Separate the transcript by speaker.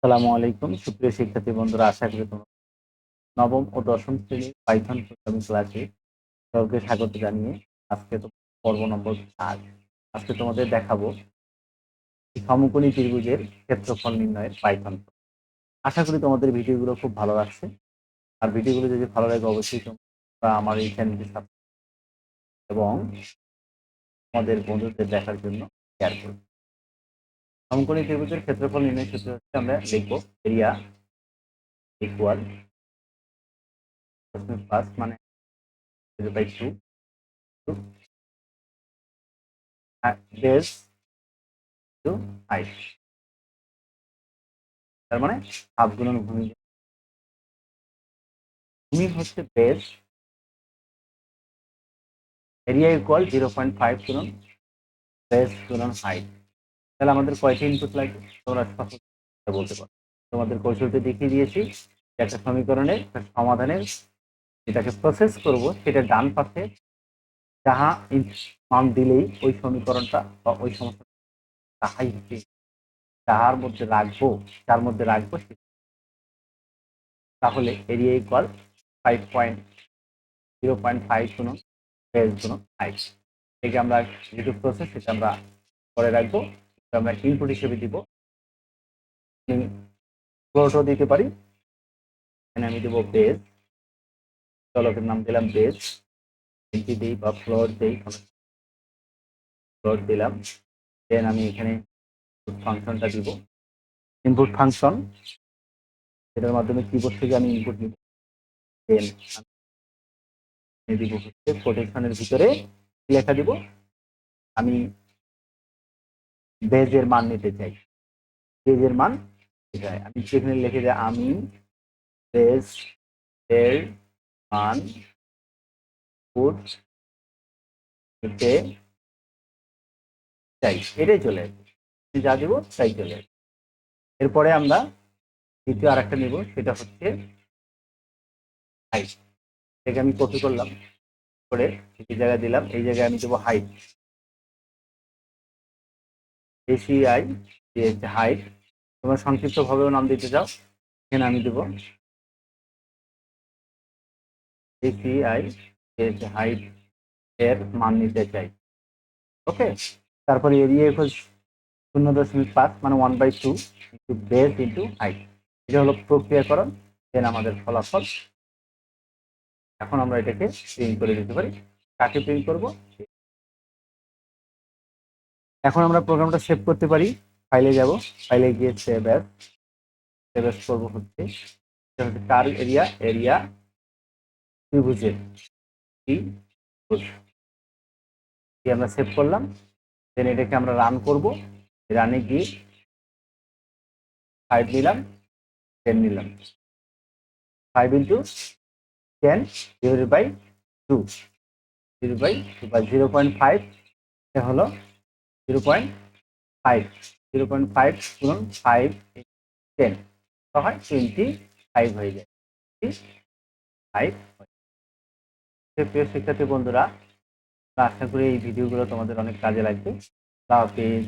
Speaker 1: আসসালামু আলাইকুম সুপ্রিয় শিক্ষার্থী বন্ধুরা, আশা করি তোমরা নবম ও দশম শ্রেণীর পাইথন প্রোগ্রামিং ক্লাসে সকলকে স্বাগত জানিয়ে আজকে তো পর্ব নম্বর 5। আজকে তোমাদের দেখাবো সমকোণী ত্রিভুজের ক্ষেত্রফল নির্ণয়ের পাইথন। আশা করি তোমাদের ভিডিওগুলো খুব ভালো লাগছে। আর ভিডিওগুলো যদি ভালো লাগে অবশ্যই তোমরা আমার এই চ্যানেলটি সাবস্ক্রাইব এবং তোমাদের বন্ধুদের দেখার জন্য শেয়ার করবে। সমকোণী ত্রিভুজের ক্ষেত্রফল নির্ণয় সূত্র হচ্ছে আমরা লিখবো এরিয়া ইকুয়াল 5 মানে 2 বেস টু হাইট, তার মানে হাফ গুণন ভূমি। ভূমি হচ্ছে বেস, এরিয়া ইকুয়াল 0.5 গুণন বেস গুণন হাইট। তাহলে আমাদের কয়টি ইনপুট লাগবে তোমরা সহজে বলতে পারো। তোমাদের কৌশলটি দেখিয়ে দিয়েছি। একটা সমীকরণের একটা সমাধানের যেটাকে প্রসেস করব সেটা ডান পাশে যাহা মান দিলেই ওই সমীকরণটা বা ওই সমস্যা তাহাই হচ্ছে যাহার মধ্যে রাখবো, যার মধ্যে রাখবো তাহলে এরিয়া ইকুয়াল 0.5 গুণন বেস গুণন হাইট। থেকে আমরা যেটুকু প্রসেস সেটা আমরা করে রাখবো, আমরা ইনপুট হিসেবে দিব। ফ্লোটও দিতে পারি, এখানে আমি দেবো বেস, চলকের নাম দিলাম বেস, এন্ট্রি দিই বা ফ্লোট দিই, ফ্লোট দিলাম। দেন আমি এখানে ফাংশনটা দিব, ইনপুট ফাংশন, এটার মাধ্যমে কিবোর্ড থেকে আমি ইনপুট নিব। দেন আমি দিব হচ্ছে কোটেশনের ভিতরে লেখা দিব আমি বেজের মান নিতে চাই। বেজের মান আমি সেখানে লিখে যাই আমি বেজ এর মান পুট নিতে চাই, এটাই চলে আসবে। যা দিব তাই চলে আসবে। এরপরে আমরা দ্বিতীয় আরেকটা নিব, সেটা হচ্ছে হাইট। এটাকে আমি কপি করলাম করে এই জায়গায় দিলাম, এই জায়গায় আমি দেবো হাইট, এসিআই যে হাইট। তোমরা সংক্ষিপ্ত ভাবেও নাম দিতে চাও, এখানে আমি দেবো এসিআই যে হাইট এর মান নিতে চাই। ওকে, তারপরে এরিয়া ইকুয়াল 0.5 মানে 1/2 ইন্টু বেস ইন্টু হাইট। এটা হলো প্রক্রিয়াকরণ। দেন আমাদের ফলাফল। এখন আমরা এটাকে প্রিন্ট করে দিতে পারি। কাকে প্রিন্ট করব? এখন আমরা প্রোগ্রামটা সেভ করতে পারি। ফাইলে যাব, ফাইলে গিয়ে সেভ অ্যাজ করবো হচ্ছে কার এরিয়া, এরিয়া ত্রিভুজের ত্রিভুজ আমরা সেভ করলাম। দেন এটাকে আমরা রান করব। রানে গিয়ে 5 নিলাম, 10 নিলাম। 5 ইন্টু 10 ডিভাইডেড বাই 2, 0.5 এটা হলো 0.5, 0.5 গুণন 5 10 হয় 25 হয়ে যায়। 5। প্রিয় শিক্ষার্থী বন্ধুরা, আশা করি এই ভিডিওগুলো তোমাদের অনেক কাজে লাগবে। আল্লাহ হাফেজ।